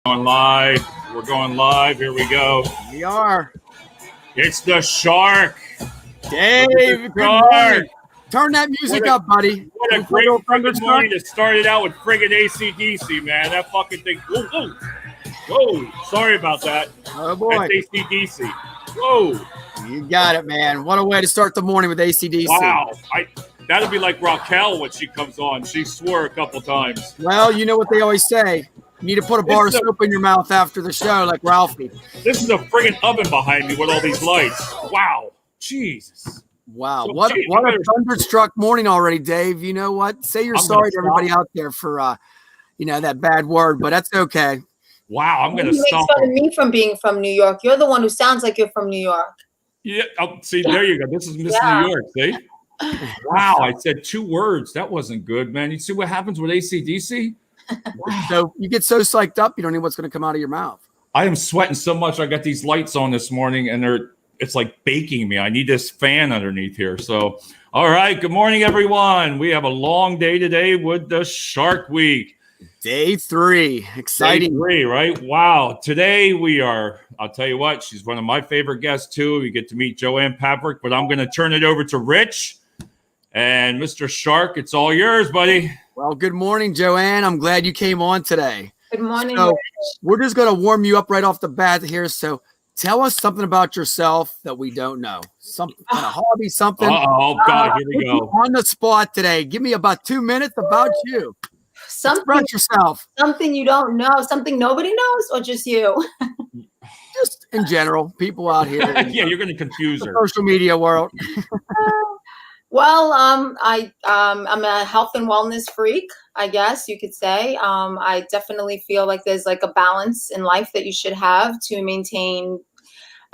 Going live. We're going live. Here we go. We are. It's the Shark. Dave, good Shark. morning. Turn that music up, buddy. What a great friggin' morning that started out with friggin' AC/DC, man. That fucking thing. Whoa, whoa. Whoa. Sorry about that. Oh, boy. That's AC/DC. Whoa. You got it, man. What a way to start the morning with AC/DC. Wow. That'll be like Raquel when she comes on. She swore a couple times. Well, you know what they always say. You need to put a bar of soap in your mouth after the show, like Ralphie. This is a friggin' oven behind me with all these lights. Wow. Jesus. Wow. So, what a thunderstruck morning already, Dave. You know what? Say you're sorry to everybody out there for, that bad word, but that's okay. Wow. I'm going to stop. You make fun of me from being from New York. You're the one who sounds like you're from New York. Yeah. Oh, see, there you go. This is Miss New York. See? Wow. I said 2 words. That wasn't good, man. You see what happens with AC/DC? Wow. So you get so psyched up, you don't know what's going to come out of your mouth. I am sweating so much. I got these lights on this morning, and it's like baking me. I need this fan underneath here. So, all right. Good morning, everyone. We have a long day today with the Shark Week. Day 3. Exciting. Day 3, right? Wow. Today I'll tell you what, she's one of my favorite guests too. We get to meet Joanne Papric, but I'm going to turn it over to Rich. And Mr. Shark, it's all yours, buddy. Well, good morning, Joanne. I'm glad you came on today. Good morning. So we're just going to warm you up right off the bat here. So tell us something about yourself that we don't know. Some kind of hobby, something. Oh, God, here we go. On the spot today. Give me about 2 minutes about you. Something about yourself. Something you don't know. Something nobody knows, or just you? Just in general, people out here. Yeah, you're going to confuse her. Social media world. Well, I'm a health and wellness freak, I guess you could say. I definitely feel like there's like a balance in life that you should have to maintain,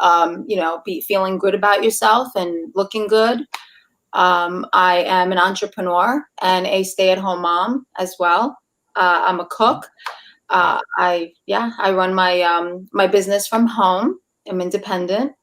be feeling good about yourself and looking good. I am an entrepreneur and a stay-at-home mom as well. I'm a cook. I run my business from home. I'm independent.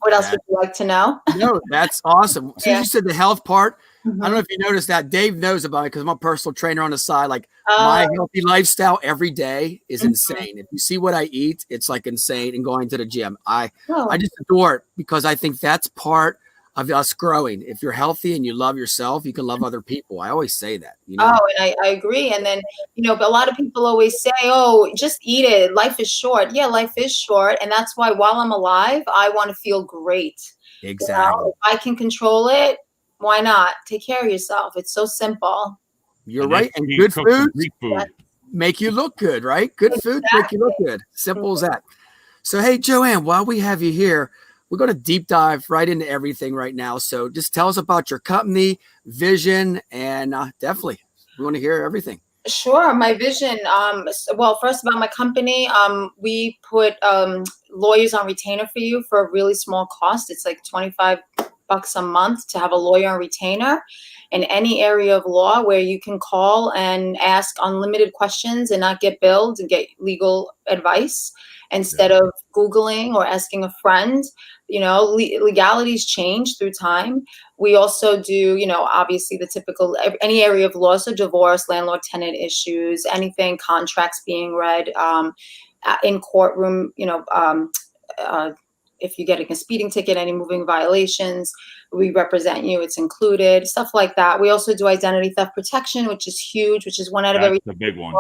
What else would you like to know? No, that's awesome. So you said the health part. I don't know if you noticed that. Dave knows about it because I'm a personal trainer on the side. Like my healthy lifestyle every day is insane. If you see what I eat, it's like insane. And going to the gym, I just adore it because I think that's part of us growing. If you're healthy and you love yourself, you can love other people. I always say that. You know? Oh, and I agree. And then, but a lot of people always say, oh, just eat it. Life is short. Yeah, life is short. And that's why while I'm alive, I want to feel great. Exactly. If I can control it, why not? Take care of yourself. It's so simple. You're right. And good food make you look good, right? Good food make you look good. Simple as that. So, hey, Joanne, while we have you here, we're going to deep dive right into everything right now. So just tell us about your company, vision, and definitely we want to hear everything. Sure. My vision. Well, first about my company, we put lawyers on retainer for you for a really small cost. It's like $25 a month to have a lawyer on retainer in any area of law where you can call and ask unlimited questions and not get billed and get legal advice instead of Googling or asking a friend. Legalities change through time. We also do, obviously the typical, any area of law, so divorce, landlord, tenant issues, anything, contracts being read in courtroom, if you're getting a speeding ticket, any moving violations, we represent you, it's included, stuff like that. We also do identity theft protection, which is huge, which is one out of every. That's a big one.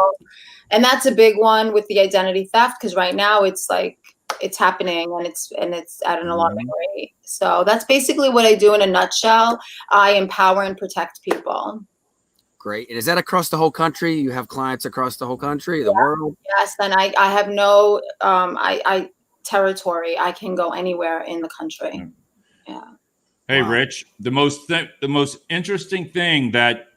And that's a big one with the identity theft, because right now it's like, it's happening and it's at an alarming rate. So that's basically what I do in a nutshell. I empower and protect people. Great. And is that across the whole country? You have clients across the whole country, the world? Yes. And I have no territory. I can go anywhere in the country. Yeah. Hey, wow. Rich, the most interesting thing that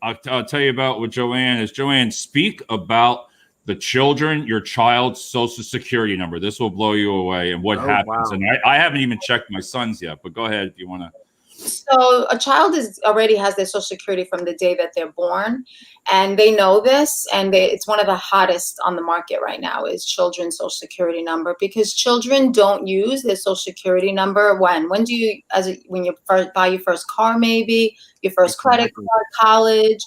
I'll tell you about with Joanne is, Joanne, speak about the your child's social security number. This will blow you away and what happens. Wow. And I haven't even checked my son's yet, but go ahead if you want to. So a child already has their social security from the day that they're born, and they know this, and it's one of the hottest on the market right now is children's social security number, because children don't use their social security number when do you, when you first buy your first car, maybe your first credit card, college.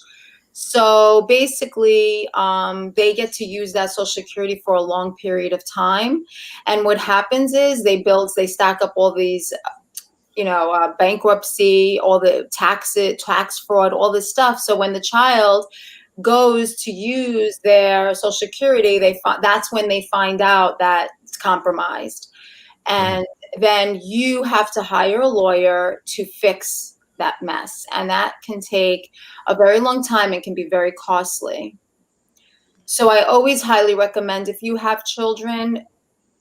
So basically, they get to use that Social Security for a long period of time. And what happens is they stack up all these, bankruptcy, all the tax fraud, all this stuff. So when the child goes to use their Social Security, that's when they find out that it's compromised. And then you have to hire a lawyer to fix that mess. And that can take a very long time and can be very costly. So I always highly recommend, if you have children,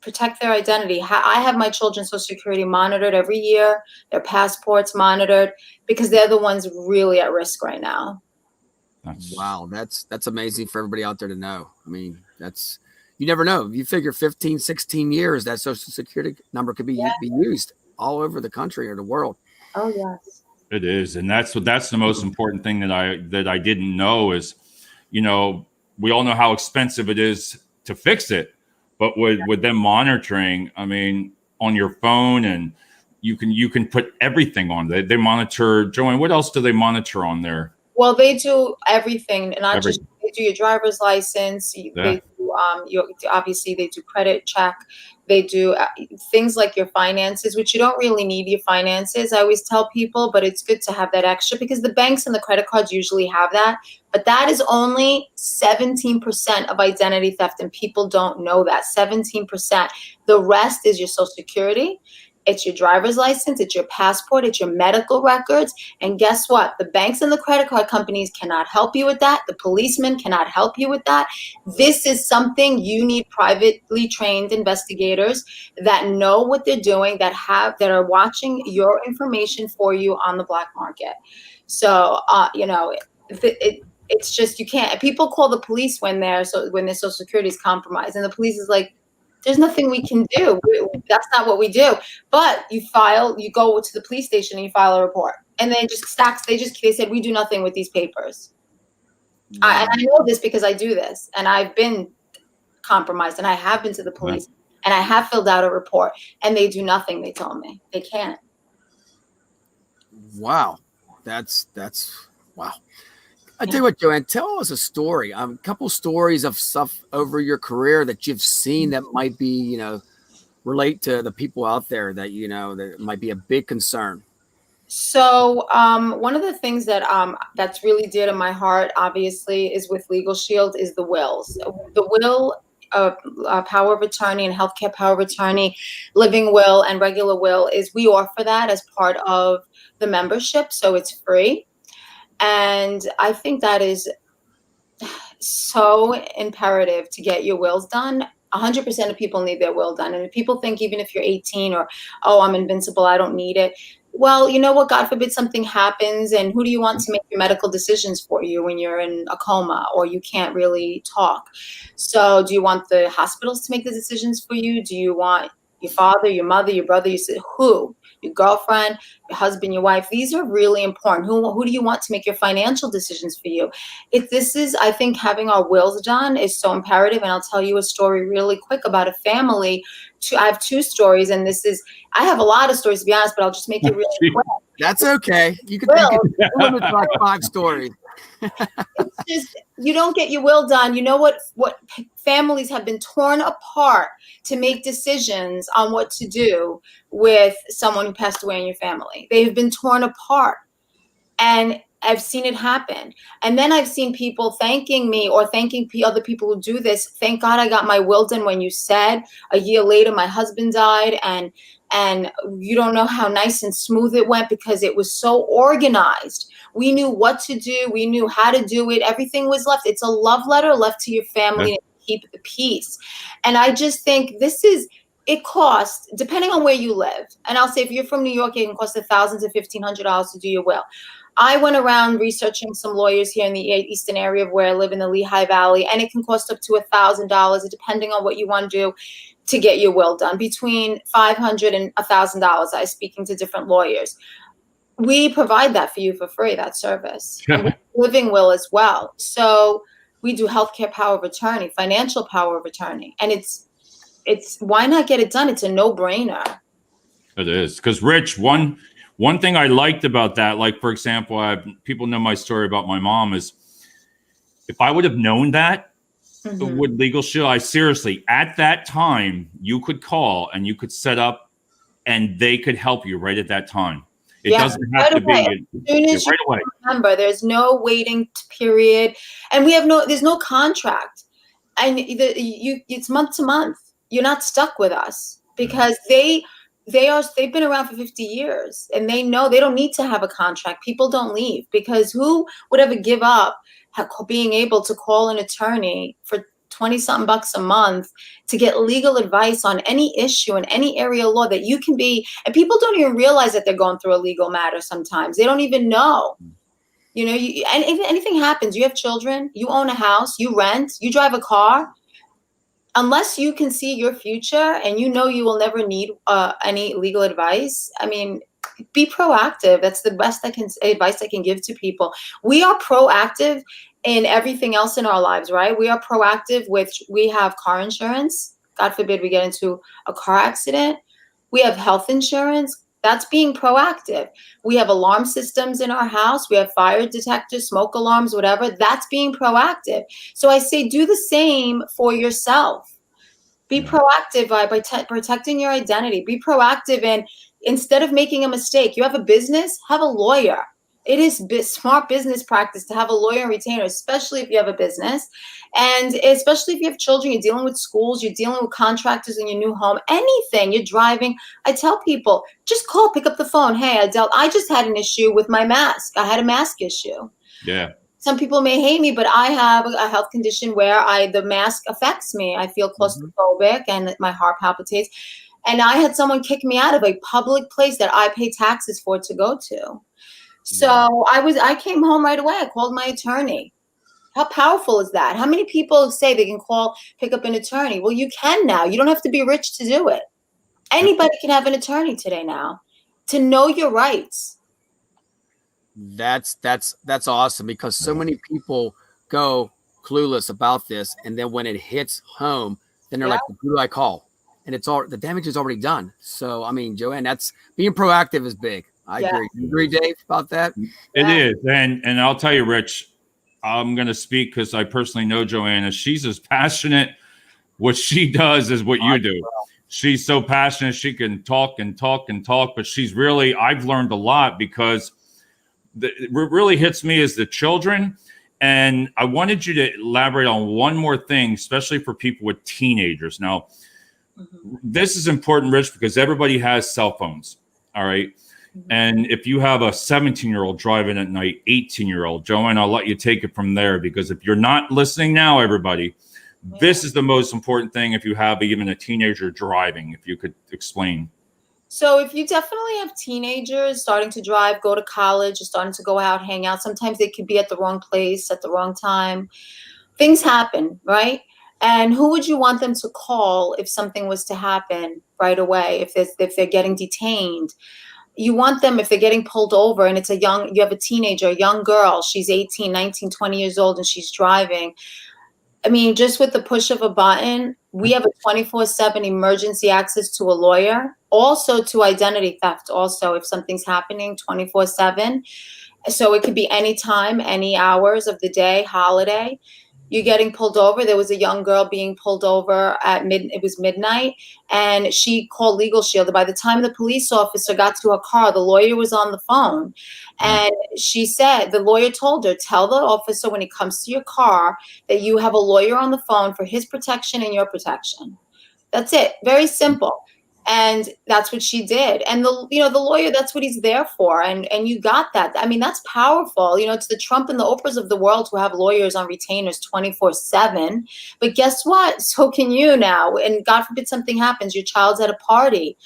protect their identity. I have my children's Social Security monitored every year, their passports monitored, because they're the ones really at risk right now. Wow, that's amazing for everybody out there to know. I mean, you never know. You figure 15, 16 years, that Social Security number could be used all over the country or the world. Oh, yes. It is. And that's the most important thing that I didn't know is, we all know how expensive it is to fix it, but with them monitoring, I mean, on your phone, and you can put everything on. They monitor. Joanne, what else do they monitor on there? Well, they do everything, and not just they do your driver's license. They do, obviously they do credit check. They do things like your finances, which you don't really need your finances. I always tell people, but it's good to have that extra because the banks and the credit cards usually have that. But that is only 17% of identity theft, and people don't know that. 17%. The rest is your Social Security. It's your driver's license, it's your passport, it's your medical records. And guess what? The banks and the credit card companies cannot help you with that. The policemen cannot help you with that. This is something you need privately trained investigators that know what they're doing, that are watching your information for you on the black market. So, it's just, you can't. People call the police when their Social Security is compromised, and the police is like, there's nothing we can do. That's not what we do. But you go to the police station and you file a report. And they just they said, we do nothing with these papers. Wow. And I know this because I do this. And I've been compromised, and I have been to the police, and I have filled out a report, and they do nothing. They told me they can't. Wow. That's wow. I tell you what, Joanne, tell us a story. A couple stories of stuff over your career that you've seen that might be, relate to the people out there that, that might be a big concern. So one of the things that's really dear to my heart, obviously, is with LegalShield is the wills. The will, power of attorney and healthcare power of attorney, living will and regular will, we offer that as part of the membership. So it's free. And I think that is so imperative to get your wills done. 100% of people need their will done. And if people think, even if you're 18 or, oh, I'm invincible, I don't need it. Well, you know what? God forbid something happens. And who do you want to make your medical decisions for you when you're in a coma or you can't really talk? So do you want the hospitals to make the decisions for you? Do you want your father, your mother, your brother? You said, who? Your girlfriend, your husband, your wife. These are really important. Who do you want to make your financial decisions for you? I think having our wills done is so imperative. And I'll tell you a story really quick about a family. I have two stories, and I have a lot of stories, to be honest, but I'll just make it really quick. That's okay. You can limit like 5 stories. It's just, you don't get your will done. You know what families have been torn apart to make decisions on what to do with someone who passed away in your family. They have been torn apart, and I've seen it happen. And then I've seen people thanking me or thanking other people who do this. Thank God I got my will done when you said. A year later, my husband died, and you don't know how nice and smooth it went because it was so organized. We knew what to do. We knew how to do it. Everything was left. It's a love letter left to your family to keep the peace. And I just think it costs, depending on where you live. And I'll say, if you're from New York, it can cost $1,000 to $1,500 to do your will. I went around researching some lawyers here in the eastern area of where I live in the Lehigh Valley, and it can cost up to $1,000, depending on what you want to do to get your will done, between $500 and $1,000. I speaking to different lawyers. We provide that for you for free, that service. And living will as well. So we do healthcare power of attorney, financial power of attorney. And it's why not get it done? It's a no-brainer. It is. Because Rich, one thing I liked about that, like, for example, people know my story about my mom, is If I would have known that Mhm. with LegalShield, I seriously, at that time, you could call and you could set up and they could help you right at that time. It Yeah, doesn't have right to away. be As soon as you right away. remember, there's no waiting period, and there's no contract, and it's month to month. You're not stuck with us because they've been around for 50 years and they know they don't need to have a contract. People don't leave because who would ever give up being able to call an attorney for 20 something bucks a month to get legal advice on any issue in any area of law that you can be, and people don't even realize that they're going through a legal matter sometimes. They don't even know. And if anything happens, you have children, you own a house, you rent, you drive a car, unless you can see your future and you know you will never need any legal advice, I mean, be proactive. That's the best advice I can give to people. We are proactive in everything else in our lives, right? We are proactive we have car insurance. God forbid we get into a car accident. We have health insurance. That's being proactive. We have alarm systems in our house. We have fire detectors, smoke alarms, whatever. That's being proactive. So I say do the same for yourself. Be proactive by protecting your identity. Be proactive, and instead of making a mistake, you have a business, have a lawyer. It is smart business practice to have a lawyer and retainer, especially if you have a business. And especially if you have children, you're dealing with schools, you're dealing with contractors in your new home, anything, you're driving. I tell people, just call, pick up the phone. Hey, I just had an issue with my mask. I had a mask issue. Yeah. Some people may hate me, but I have a health condition where the mask affects me. I feel claustrophobic and my heart palpitates. And I had someone kick me out of a public place that I pay taxes for to go to. So I came home right away. I called my attorney. How powerful is that? How many people say they can pick up an attorney? Well, you can now. You don't have to be rich to do it. Anybody can have an attorney today now to know your rights. That's awesome, because so many people go clueless about this, and then when it hits home, then they're like, who do I call? And the damage is already done. So I mean, Joanne, that's being proactive is big. I agree. You agree, Dave, about that? It is. And I'll tell you, Rich, I'm going to speak because I personally know Joanne. She's as passionate. What she does is what you do. She's so passionate. She can talk and talk and talk, but I've learned a lot because what really hits me is the children. And I wanted you to elaborate on one more thing, especially for people with teenagers. Now, this is important, Rich, because everybody has cell phones. All right. And if you have a 17-year-old driving at night, 18-year-old, Joanne, I'll let you take it from there, because if you're not listening now, everybody, this is the most important thing if you have even a teenager driving, if you could explain. So if you definitely have teenagers starting to drive, go to college, or starting to go out, hang out, sometimes they could be at the wrong place at the wrong time. Things happen, right? And who would you want them to call if something was to happen right away, if they're getting detained? You want them, if they're getting pulled over and you have a teenager, a young girl, she's 18, 19, 20 years old, and she's driving. I mean, just with the push of a button, we have a 24/7 emergency access to a lawyer, also to identity theft, also if something's happening 24/7. So it could be any time, any hours of the day, holiday. You're getting pulled over. There was a young girl being pulled over it was midnight, and she called LegalShield. By the time the police officer got to her car, the lawyer was on the phone. And she said, the lawyer told her, tell the officer when he comes to your car that you have a lawyer on the phone for his protection and your protection. That's it. Very simple. And that's what she did. And the lawyer, that's what he's there for. And you got that. I mean, that's powerful. It's the Trump and the Oprahs of the world who have lawyers on retainers 24/7. But guess what? So can you now. And God forbid something happens. Your child's at a party.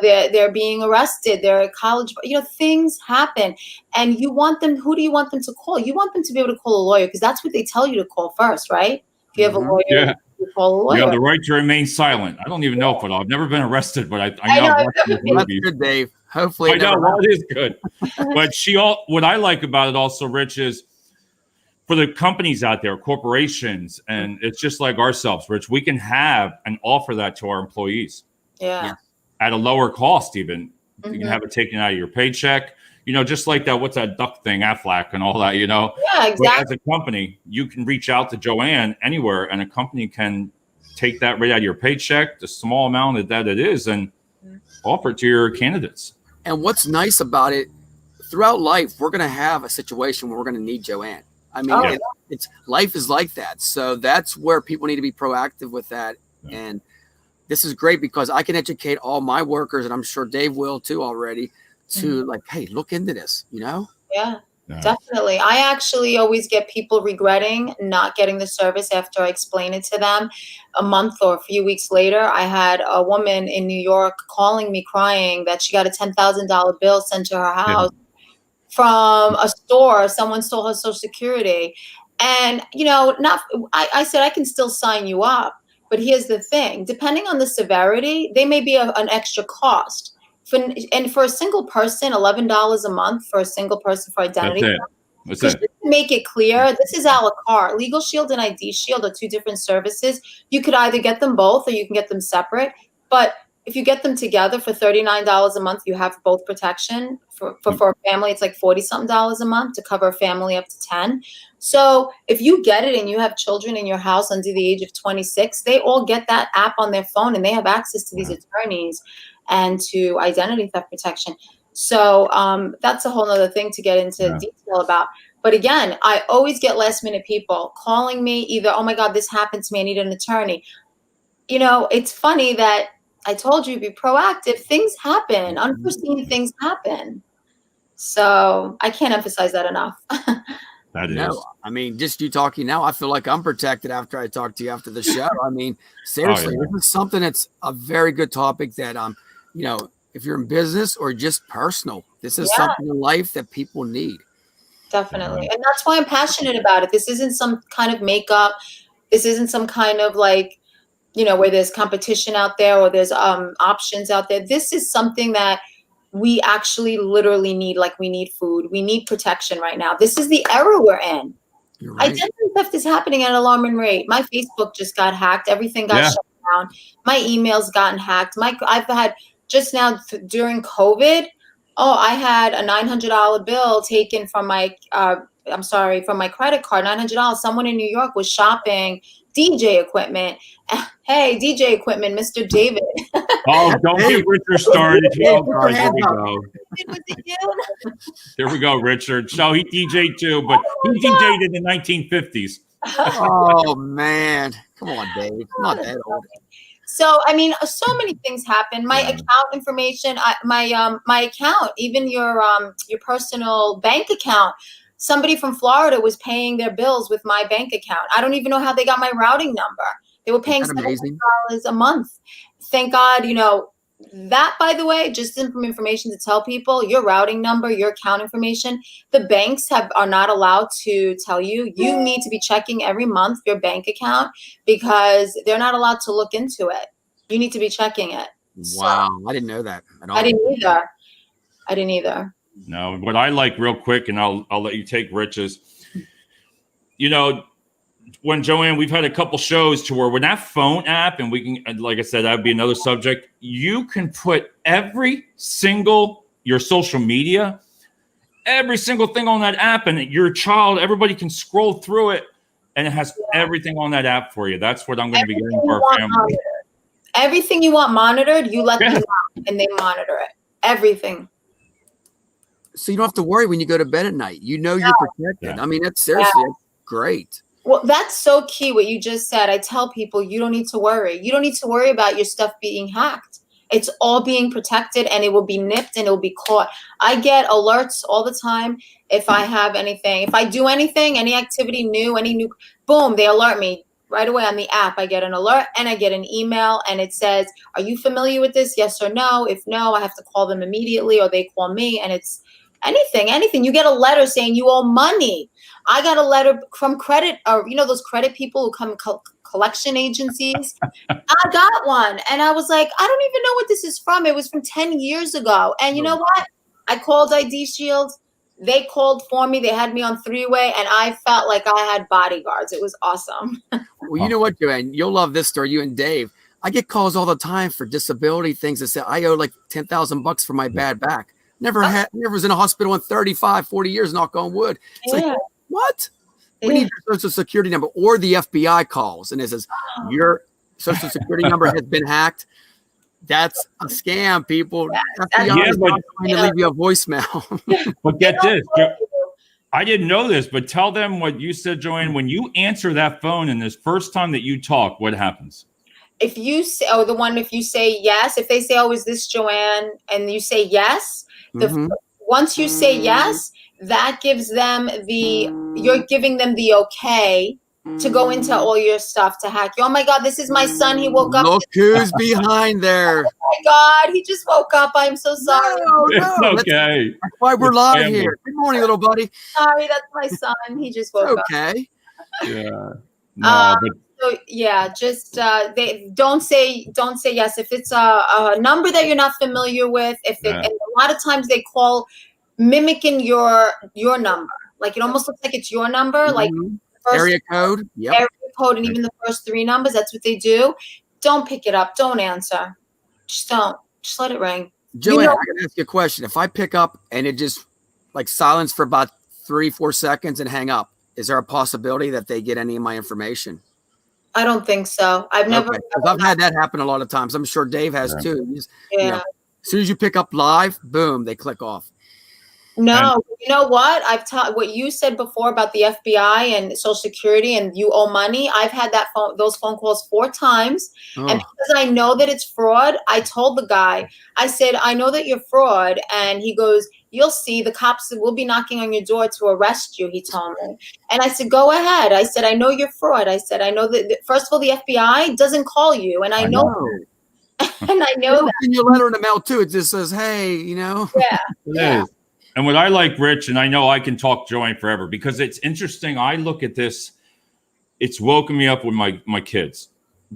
They're being arrested. They're at college. Things happen. And you want them. Who do you want them to call? You want them to be able to call a lawyer, because that's what they tell you to call first, right? If you have a lawyer. You have the right to remain silent. I don't even know if I've never been arrested, but I know. That's good, Dave. Hopefully, I know it is good. But what I like about it also, Rich, is for the companies out there, corporations, and it's just like ourselves, Rich. We can have and offer that to our employees. Yeah. At a lower cost, even. You can have it taken out of your paycheck. just like that, what's that duck thing, Aflac and all that, Yeah, But exactly. as a company, you can reach out to Joanne anywhere, and a company can take that right out of your paycheck, the small amount that it is, and offer it to your candidates. And what's nice about it, throughout life, we're going to have a situation where we're going to need Joanne. I mean, Oh, it's life is like that. So that's where people need to be proactive with that. Yeah. And this is great because I can educate all my workers, and I'm sure Dave will too already, to like, hey, look into this, Yeah. Definitely. I actually always get people regretting not getting the service after I explain it to them. A month or a few weeks later, I had a woman in New York calling me crying that she got a $10,000 bill sent to her house from a store. Someone stole her social security. And, I said, I can still sign you up. But here's the thing, depending on the severity, they may be an extra cost. And for a single person, $11 a month for a single person for identity. That's Because it. just to make it clear, this is a la carte. LegalShield and ID Shield are two different services. You could either get them both or you can get them separate. But if you get them together for $39 a month, you have both protection. For a family, it's like $40-something a month to cover a family up to 10. So if you get it and you have children in your house under the age of 26, they all get that app on their phone and they have access to these attorneys and to identity theft protection. So that's a whole nother thing to get into detail about. But again, I always get last minute people calling me either, oh my God, this happened to me, I need an attorney. It's funny that I told you, be proactive. Things happen, unforeseen things happen. So I can't emphasize that enough. That is. No, I mean, just you talking now, I feel like I'm protected after I talk to you after the show. I mean, seriously, this is something that's a very good topic that, if you're in business or just personal, this is something in life that people need. Definitely. And that's why I'm passionate about it. This isn't some kind of makeup. This isn't some kind of like, where there's competition out there or there's options out there. This is something that we actually literally need, like we need food. We need protection right now. This is the era we're in. You're right. Identity theft is happening at an alarming rate. My Facebook just got hacked. Everything got shut down. My email's gotten hacked. I've had just now during COVID, I had a $900 bill taken from my, from my credit card, $900. Someone in New York was shopping DJ equipment. Hey, DJ equipment, Mr. David. Oh, don't get Richard started. Oh, God, here we go. Was it you? Here we go, Richard. So he DJ'd too, but he DJ'd in the 1950s. Oh, man. Come on, Dave. Not that old. So, I mean, so many things happen. My account information, my account, even your personal bank account. Somebody from Florida was paying their bills with my bank account. I don't even know how they got my routing number. They were paying $700 a month. Thank God, that, by the way, just some information to tell people, your routing number, your account information, the banks are not allowed to tell you. You need to be checking every month your bank account because they're not allowed to look into it. You need to be checking it. Wow. So, I didn't know that at all. I didn't either. No, what I like real quick, and I'll let you take Rich's, when Joanne, we've had a couple shows to where when that phone app, and we can, like I said, that would be another subject. You can put your social media, every single thing on that app, and your child, everybody can scroll through it, and it has everything on that app for you. That's what I'm going to be getting for our family. Monitored. Everything you want monitored, you let them know, and they monitor it. Everything. So you don't have to worry when you go to bed at night. You're protected. I mean, that's seriously great. Well, that's so key what you just said. I tell people you don't need to worry. You don't need to worry about your stuff being hacked. It's all being protected and it will be nipped and it will be caught. I get alerts all the time if I have anything. If I do anything, any activity new, boom, they alert me right away on the app. I get an alert and I get an email and it says, are you familiar with this? Yes or no? If no, I have to call them immediately or they call me, and it's anything. You get a letter saying you owe money. I got a letter from credit, or those credit people who come collection agencies. I got one, and I was like, I don't even know what this is from. It was from 10 years ago, and you know what? I called ID Shield. They called for me. They had me on three-way, and I felt like I had bodyguards. It was awesome. Well, you know what, Joanne? You'll love this story. You and Dave. I get calls all the time for disability things that say I owe like $10,000 for my bad back. Never was in a hospital in 35, 40 years, knock on wood. It's like, what? We need your social security number, or the FBI calls and it says your social security number has been hacked. That's a scam, people. FBI is not trying to leave you a voicemail. But get this. I didn't know this, but tell them what you said, Joanne. When you answer that phone and this first time that you talk, what happens? If you say, if you say yes, if they say, oh, is this Joanne? And you say yes, once you say yes, that gives them you're giving them the okay to go into all your stuff to hack you. Oh my God, this is my son. He woke up. Look who's behind there. Oh my God, he just woke up. I'm so sorry. No, it's okay. That's why we're live here. Good morning, little buddy. Sorry, that's my son. He just woke up. Okay. Yeah. No, so yeah, just they don't say yes if it's a number that you're not familiar with. And a lot of times they call mimicking your number, like it almost looks like it's your number, like area code, area code, and even the first 3 numbers. That's what they do. Don't pick it up. Don't answer. Just don't. Just let it ring. Joanne, I can ask you a question. If I pick up and it just like silence for about 3-4 seconds and hang up, is there a possibility that they get any of my information? I don't think so. I've never. I've had that happen a lot of times. I'm sure Dave has too. Yeah. As soon as you pick up live, boom, they click off. No, you know what? I've taught what you said before about the FBI and Social Security and you owe money. I've had those phone calls 4 times. And because I know that it's fraud, I told the guy, I said, I know that you're fraud. And he goes, you'll see, the cops will be knocking on your door to arrest you, he told me. And I said, go ahead. I said, I know you're fraud. I said, I know that, first of all, the FBI doesn't call you. And I know. And I know that. In your letter in the mail too, it just says, hey, Yeah. And what I like, Rich, and I know I can talk Joanne forever because it's interesting. I look at this, it's woken me up with my kids.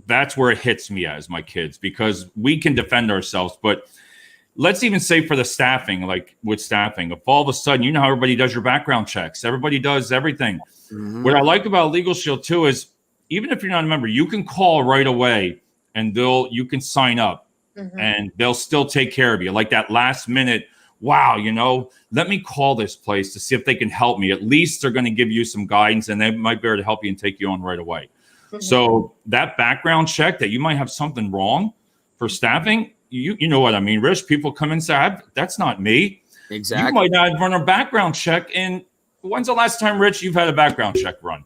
That's where it hits me as my kids, because we can defend ourselves. But let's even say for the staffing, like with staffing, if all of a sudden, you know how everybody does your background checks, everybody does everything. What I like about LegalShield too is even if you're not a member, you can call right away and you can sign up and they'll still take care of you. Like that last minute, wow, let me call this place to see if they can help me. At least they're going to give you some guidance and they might be able to help you and take you on right away. So that background check that you might have something wrong for staffing, you know what I mean, Rich? People come and say, that's not me. Exactly. You might not run a background check. And when's the last time, Rich, you've had a background check run?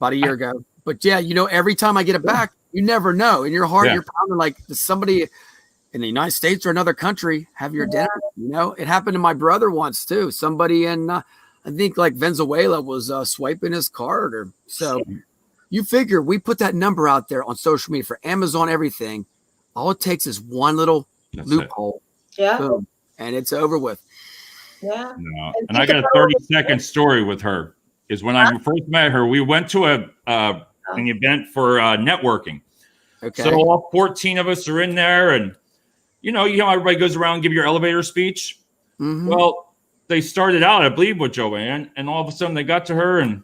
About a year ago. But yeah, every time I get it back, you never know. In your heart, you're pounding like, does somebody in the United States or another country have your dinner? It happened to my brother once too. Somebody in, I think like Venezuela was swiping his card or so. You figure we put that number out there on social media for Amazon, everything. All it takes is one little loophole. Boom, and it's over with. Yeah. No. And I got a 30-second story with her. Is when I first met her, we went to an event for networking. Okay. So all 14 of us are in there, and you know how everybody goes around and give your elevator speech. Well, they started out, I believe, with Joanne, and all of a sudden they got to her, and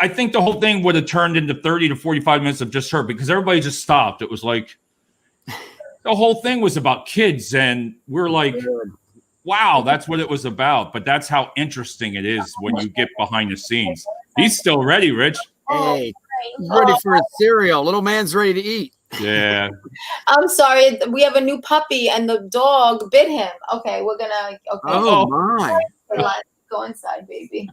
I think the whole thing would have turned into 30 to 45 minutes of just her because everybody just stopped. It was like the whole thing was about kids, and we're like, wow, that's what it was about. But that's how interesting it is when you get behind the scenes. He's still ready, Rich. Hey, he's ready for a cereal. Little man's ready to eat. Yeah. I'm sorry. We have a new puppy and the dog bit him. Okay, we're gonna. Okay. Oh my! Let's go inside, baby.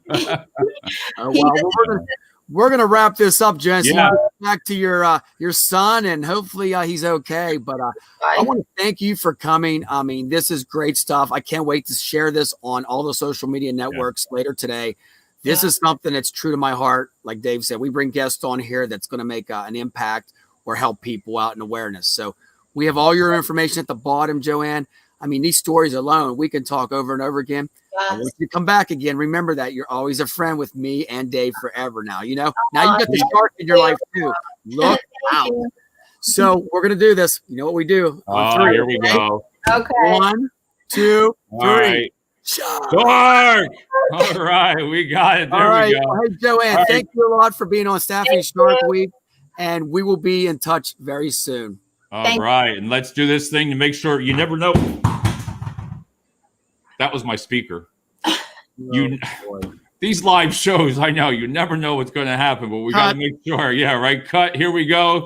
We're gonna wrap this up, Jen. So back to your son, and hopefully he's okay. But I want to thank you for coming. I mean, this is great stuff. I can't wait to share this on all the social media networks later today. This is something that's true to my heart. Like Dave said, we bring guests on here that's going to make an impact or help people out in awareness. So we have all your information at the bottom, Joanne. I mean, these stories alone, we can talk over and over again. Yes. I want you to come back again. Remember that you're always a friend with me and Dave forever now. Now you got the shark in your life too. Look out. So we're going to do this. You know what we do? Oh, here we go. Okay. 1, 2, 3. Right. Shark! All right, we got it. There we go. Hey, Joanne, thank you a lot for being on Staffing Shark Week, and we will be in touch very soon. All right, and let's do this thing to make sure you never know. That was my speaker. Oh, boy. These live shows, I know you never know what's going to happen, but we got to make sure. Yeah, right. Cut. Here we go.